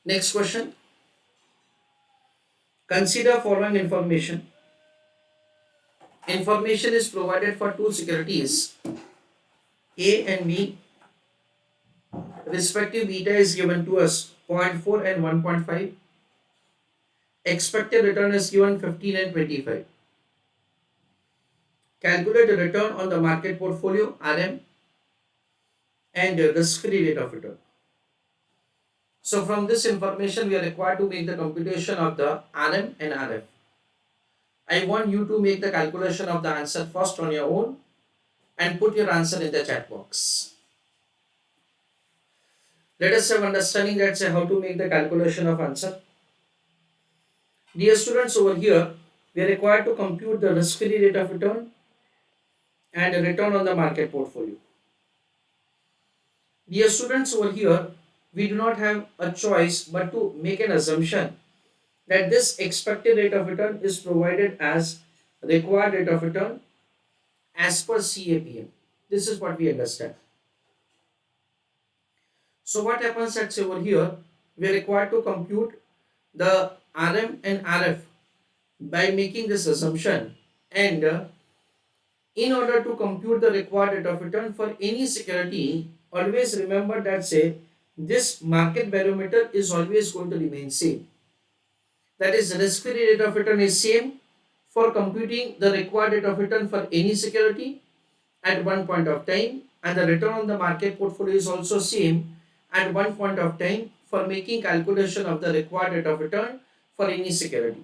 Next question. Consider following information. Information is provided for two securities A and B. Respective beta is given to us zero point 0.4 and 1.5. Expected return is given 15 and 25. Calculate the return on the market portfolio RM and the risk-free rate of return. So from this information we are required to make the computation of the RM and RF. I want you to make the calculation of the answer first on your own and put your answer in the chat box. Let us have understanding that's how to make the calculation of answer. Dear students, over here we are required to compute the risk-free rate of return and the return on the market portfolio. Dear students, over here we do not have a choice but to make an assumption that this expected rate of return is provided as required rate of return as per CAPM. This is what we understand. So what happens at over here, we are required to compute the RM and RF by making this assumption, and in order to compute the required rate of return for any security, always remember that this market barometer is always going to remain same. That is, risk-free rate of return is same for computing the required rate of return for any security at one point of time, and the return on the market portfolio is also same at one point of time for making calculation of the required rate of return for any security.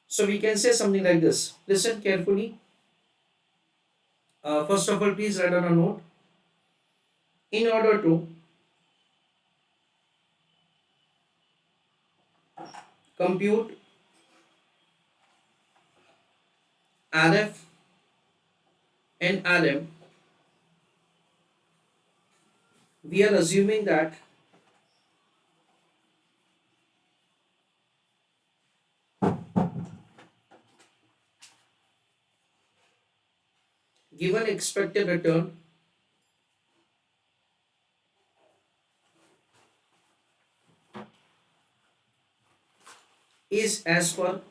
So we can say something like this. Listen carefully. First of all, please write on a note. In order to compute RF and RM, we are assuming that given expected return is as per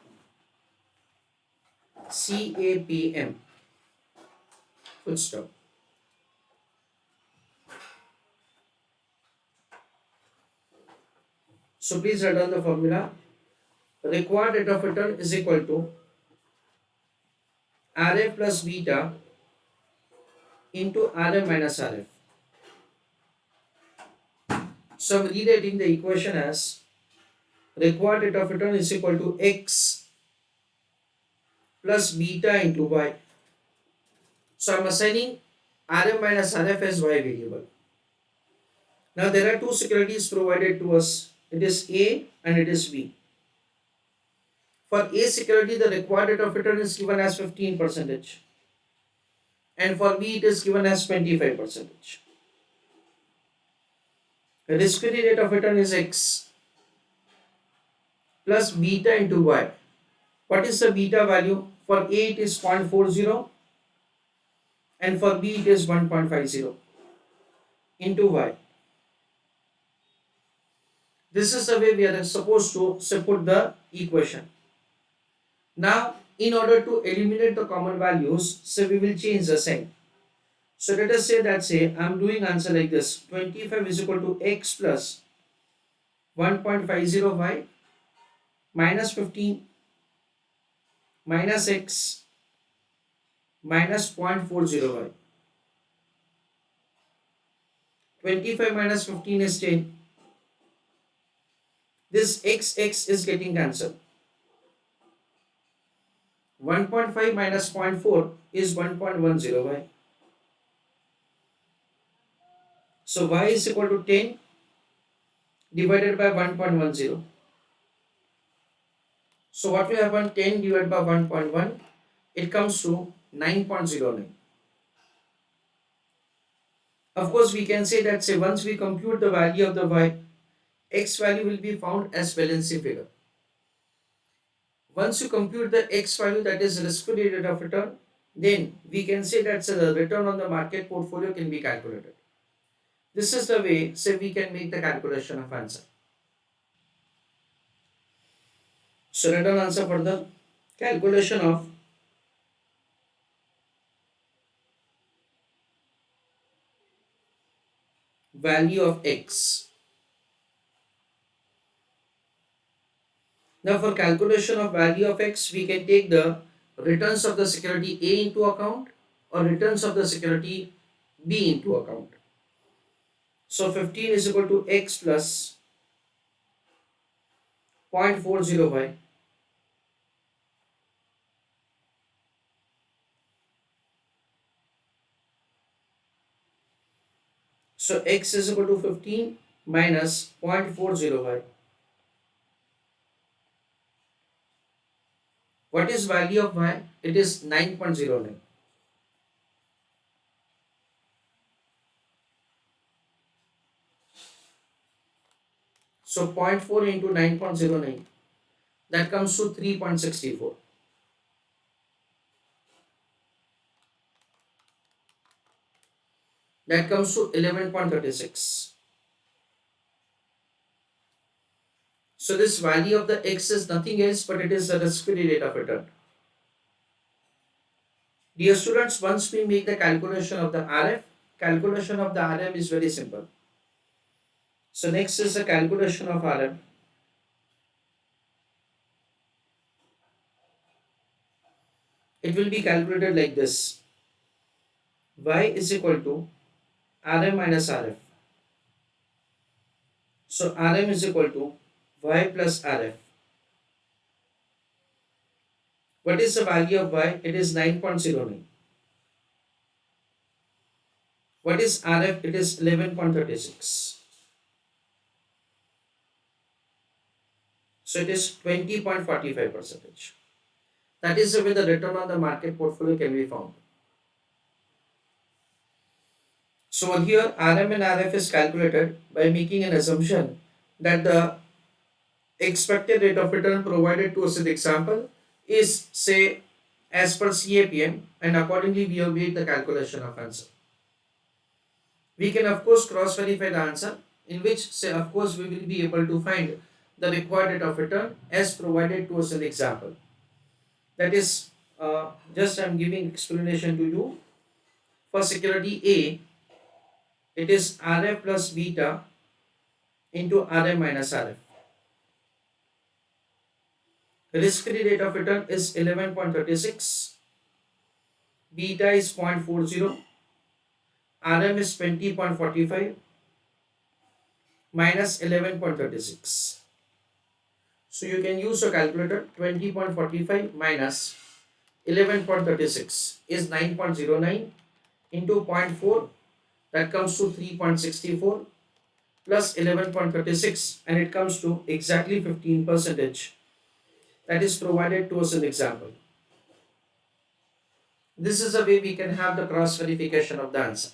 CAPM. Full stop. So please write down the formula. Required rate of return is equal to RF plus beta into RM minus RF. So I'm rewriting the equation as required rate of return is equal to X plus beta into Y. So I'm assigning RM minus RF as Y variable. Now there are two securities provided to us. It is A and it is B. For A security, the required rate of return is given as 15%, and for B it is given as 25%. The risk-free rate of return is X plus beta into Y. What is the beta value? For A it is 0.40 and for B it is 1.50 into Y. This is the way we are supposed to put the equation. Now, in order to eliminate the common values, so we will change the sign. So let us say that I am doing answer like this. 25 is equal to X plus 1.50Y minus 15 minus X minus 0.40Y. 25 minus 15 is 10. This X is getting cancelled. 1.5 minus 0.4 is 1.10Y. So Y is equal to 10 divided by 1.10. So what will happen? 10 divided by 1.1, it comes to 9.09. Of course, we can say that once we compute the value of the Y, X value will be found as valency figure. Once you compute the X value, that is risk-free rate of return, then we can say that the return on the market portfolio can be calculated. This is the way we can make the calculation of answer. So write down answer for the calculation of value of x. Now for calculation of value of x, we can take the returns of the security A into account or returns of the security B into account. So 15 is equal to x plus 0.40y. So x is equal to 15 minus 0.40y. What is value of y? It is 9.09. So zero point 0.4 into 9.09, that comes to 3.64. That comes to 11.36. So this value of the x is nothing else but it is the risk-free rate of return. Dear students, once we make the calculation of the RF, calculation of the RM is very simple. So next is the calculation of RM. It will be calculated like this. Y is equal to RM minus RF. So RM is equal to Y plus RF. What is the value of Y? It is 9.09. What is RF? It is 11.36. So it is 20.45%. That is the way the return on the market portfolio can be found. So here RM and RF is calculated by making an assumption that the expected rate of return provided to us in the example is say as per CAPM, and accordingly we have made the calculation of answer. We can of course cross verify the answer, in which say of course we will be able to find the required rate of return as provided to us in the example. That is just I am giving explanation to you. For security A, it is RF plus beta into RM minus RF. Risk-free rate of return is 11.36, beta is 0.40, RM is 20.45 minus 11.36. So you can use a calculator. 20.45 minus 11.36 is 9.09 into 0.4, that comes to 3.64 plus 11.36, and it comes to exactly 15%. That is provided to us in example. This is a way we can have the cross verification of the answer.